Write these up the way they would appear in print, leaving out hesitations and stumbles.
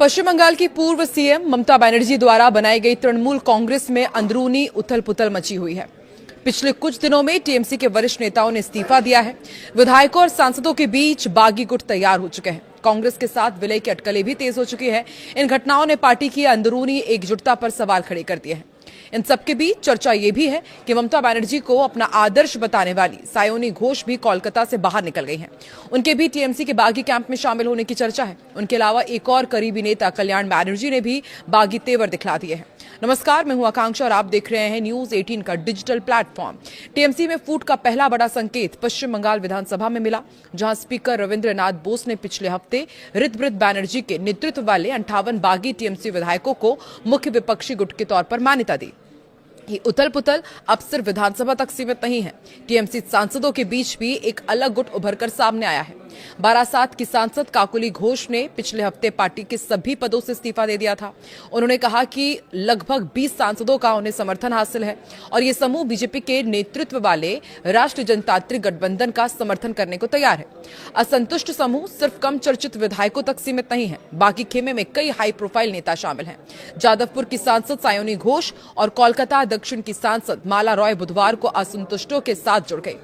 पश्चिम बंगाल की पूर्व सीएम ममता बनर्जी द्वारा बनाई गई तृणमूल कांग्रेस में अंदरूनी उथल पुथल मची हुई है। पिछले कुछ दिनों में टीएमसी के वरिष्ठ नेताओं ने इस्तीफा दिया है। विधायकों और सांसदों के बीच बागी गुट तैयार हो चुके हैं। कांग्रेस के साथ विलय की अटकलें भी तेज हो चुकी है। इन घटनाओं ने पार्टी की अंदरूनी एकजुटता पर सवाल खड़े कर दिए हैं। इन सबके बीच चर्चा यह भी है कि ममता बनर्जी को अपना आदर्श बताने वाली सायोनी घोष भी कोलकाता से बाहर निकल गई हैं। उनके भी टीएमसी के बागी कैंप में शामिल होने की चर्चा है। उनके अलावा एक और करीबी नेता कल्याण बैनर्जी ने भी बागी तेवर दिखला दिए हैं। नमस्कार, मैं हूं आकांक्षा और आप देख रहे हैं न्यूज 18 का डिजिटल प्लेटफॉर्म। टीएमसी में फूट का पहला बड़ा संकेत पश्चिम बंगाल विधानसभा में मिला, जहां स्पीकर रविंद्रनाथ बोस ने पिछले हफ्ते ऋतव्रत बैनर्जी के नेतृत्व वाले 58 बागी टीएमसी विधायकों को मुख्य विपक्षी गुट के तौर पर मान्यता दी। ये उथल पुथल अब सिर्फ विधानसभा तक सीमित नहीं है। टीएमसी सांसदों के बीच भी एक अलग गुट उभरकर सामने आया है। बारासात की सांसद काकुली घोष ने पिछले हफ्ते पार्टी के सभी पदों से इस्तीफा दे दिया था। उन्होंने कहा कि लगभग 20 सांसदों का उन्हें समर्थन हासिल है और ये समूह बीजेपी के नेतृत्व वाले राष्ट्रीय जनतांत्रिक गठबंधन का समर्थन करने को तैयार है। असंतुष्ट समूह सिर्फ कम चर्चित विधायकों तक सीमित नहीं है। बाकी खेमे में कई हाई प्रोफाइल नेता शामिल हैं। जादवपुर की सांसद सायोनी घोष और कोलकाता दक्षिण की सांसद माला रॉय बुधवार को असंतुष्टों के साथ जुड़ गए।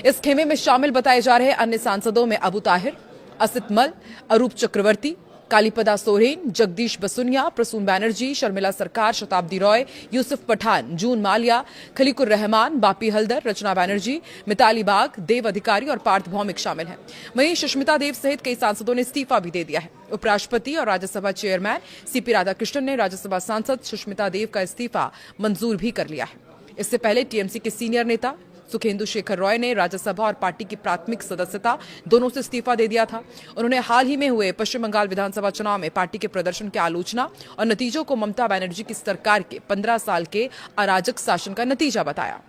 इस खेमे में शामिल बताए जा रहे अन्य सांसदों में अबू ताहिर, असित मल, अरूप चक्रवर्ती, कालीपदा सोरेन, जगदीश बसुनिया, प्रसून बैनर्जी, शर्मिला सरकार, शताब्दी रॉय, यूसुफ पठान, जून मालिया, खलीकुर रहमान, बापी हल्दर, रचना बैनर्जी, मिताली बाग, देव अधिकारी और पार्थ भौमिक शामिल हैं। वहीं सुष्मिता देव सहित कई सांसदों ने इस्तीफा भी दे दिया है। उपराष्ट्रपति और राज्यसभा चेयरमैन सीपी राधाकृष्णन ने राज्यसभा सांसद सुष्मिता देव का इस्तीफा मंजूर भी कर लिया है। इससे पहले टीएमसी के सीनियर नेता सुखेंदु शेखर रॉय ने राज्यसभा और पार्टी की प्राथमिक सदस्यता दोनों से इस्तीफा दे दिया था। उन्होंने हाल ही में हुए पश्चिम बंगाल विधानसभा चुनाव में पार्टी के प्रदर्शन की आलोचना और नतीजों को ममता बनर्जी की सरकार के 15 साल के अराजक शासन का नतीजा बताया।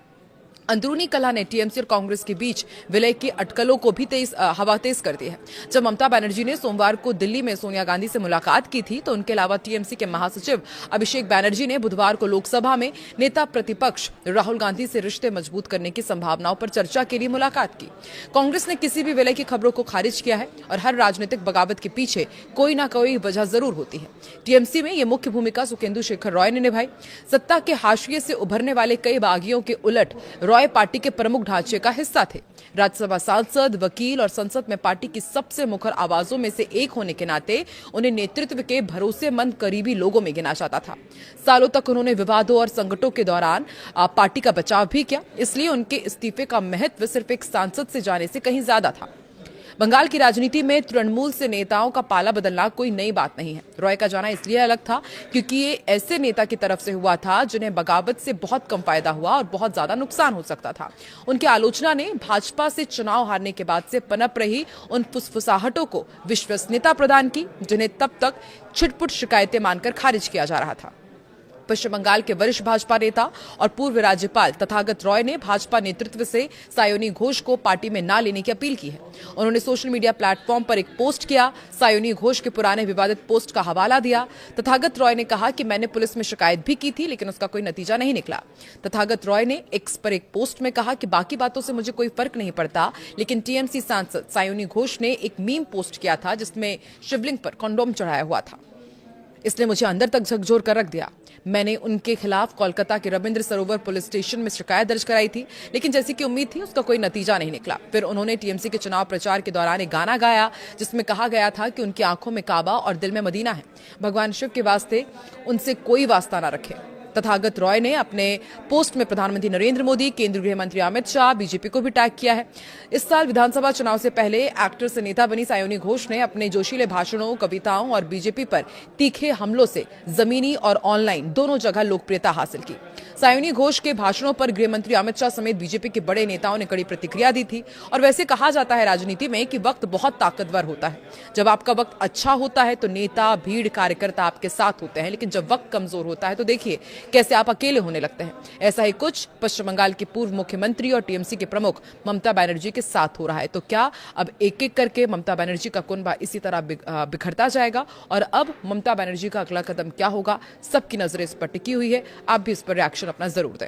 अंदरूनी कलह ने टीएमसी और कांग्रेस के बीच विलय की अटकलों को भी हवा तेज कर दी है। जब ममता बनर्जी ने सोमवार को दिल्ली में सोनिया गांधी से मुलाकात की थी, तो उनके अलावा टीएमसी के महासचिव अभिषेक बैनर्जी ने बुधवार को लोकसभा में नेता प्रतिपक्ष राहुल गांधी से रिश्ते मजबूत करने की संभावनाओं पर चर्चा के लिए मुलाकात की। कांग्रेस ने किसी भी विलय की खबरों को खारिज किया है और हर राजनीतिक बगावत के पीछे कोई ना कोई वजह जरूर होती है। टीएमसी में यह मुख्य भूमिका सुखेंदु शेखर रॉय ने निभाई। सत्ता के हाशिए से उभरने वाले कई बागियों के उलट रॉय पार्टी के प्रमुख ढांचे का हिस्सा थे। राज्यसभा सांसद, वकील और संसद में पार्टी की सबसे मुखर आवाजों में से एक होने के नाते उन्हें नेतृत्व के भरोसेमंद करीबी लोगों में गिना जाता था। सालों तक उन्होंने विवादों और संकटों के दौरान पार्टी का बचाव भी किया। इसलिए उनके इस्तीफे का महत्व सिर्फ एक सांसद से जाने से कहीं ज्यादा था। बंगाल की राजनीति में तृणमूल से नेताओं का पाला बदलना कोई नई बात नहीं है। रॉय का जाना इसलिए अलग था क्योंकि ये ऐसे नेता की तरफ से हुआ था जिन्हें बगावत से बहुत कम फायदा हुआ और बहुत ज्यादा नुकसान हो सकता था। उनकी आलोचना ने भाजपा से चुनाव हारने के बाद से पनप रही उन फुसफुसाहटों को विश्वसनीयता प्रदान की, जिन्हें तब तक छिटपुट शिकायतें मानकर खारिज किया जा रहा था। पश्चिम बंगाल के वरिष्ठ भाजपा नेता और पूर्व राज्यपाल तथागत रॉय ने भाजपा नेतृत्व से सायोनी घोष को पार्टी में न लेने की अपील की है। उन्होंने सोशल मीडिया प्लेटफॉर्म पर एक पोस्ट किया, सायोनी घोष के पुराने विवादित पोस्ट का हवाला दिया। तथागत रॉय ने कहा कि मैंने पुलिस में शिकायत भी की थी, लेकिन उसका कोई नतीजा नहीं निकला। तथागत रॉय ने एक्स पर एक पोस्ट में कहा कि बाकी बातों से मुझे कोई फर्क नहीं पड़ता, लेकिन टीएमसी सांसद सायोनी घोष ने एक मीम पोस्ट किया था जिसमें शिवलिंग पर कंडोम चढ़ाया हुआ था। इसने मुझे अंदर तक झकझोर कर रख दिया। मैंने उनके खिलाफ कोलकाता के रविंद्र सरोवर पुलिस स्टेशन में शिकायत दर्ज कराई थी, लेकिन जैसी कि उम्मीद थी उसका कोई नतीजा नहीं निकला। फिर उन्होंने टीएमसी के चुनाव प्रचार के दौरान एक गाना गाया जिसमें कहा गया था कि उनकी आंखों में काबा और दिल में मदीना है। भगवान शिव के वास्ते उनसे कोई वास्ता ना रखे। तथागत रॉय ने अपने पोस्ट में प्रधानमंत्री नरेंद्र मोदी, केंद्रीय गृह मंत्री अमित शाह, बीजेपी को भी टैग किया है। इस साल विधानसभा चुनाव से पहले एक्टर से नेता बनी सायोनी घोष ने अपने जोशीले भाषणों, कविताओं और बीजेपी पर तीखे हमलों से जमीनी और ऑनलाइन दोनों जगह लोकप्रियता हासिल की। सायोनी घोष के भाषणों पर गृह मंत्री अमित शाह समेत बीजेपी के बड़े नेताओं ने कड़ी प्रतिक्रिया दी थी। और वैसे कहा जाता है राजनीति में कि वक्त बहुत ताकतवर होता है। जब आपका वक्त अच्छा होता है तो नेता, भीड़, कार्यकर्ता आपके साथ होते हैं, लेकिन जब वक्त कमजोर होता है तो देखिए कैसे आप अकेले होने लगते हैं। ऐसा ही कुछ पश्चिम बंगाल की पूर्व मुख्यमंत्री और टीएमसी के प्रमुख ममता बनर्जी के साथ हो रहा है। तो क्या अब एक एक करके ममता बनर्जी का कुनबा इसी तरह बिखरता जाएगा? और अब ममता बनर्जी का अगला कदम क्या होगा? सबकी नजरें इस पर टिकी हुई है। आप भी इस पर रिएक्शन अपना जरूर दें।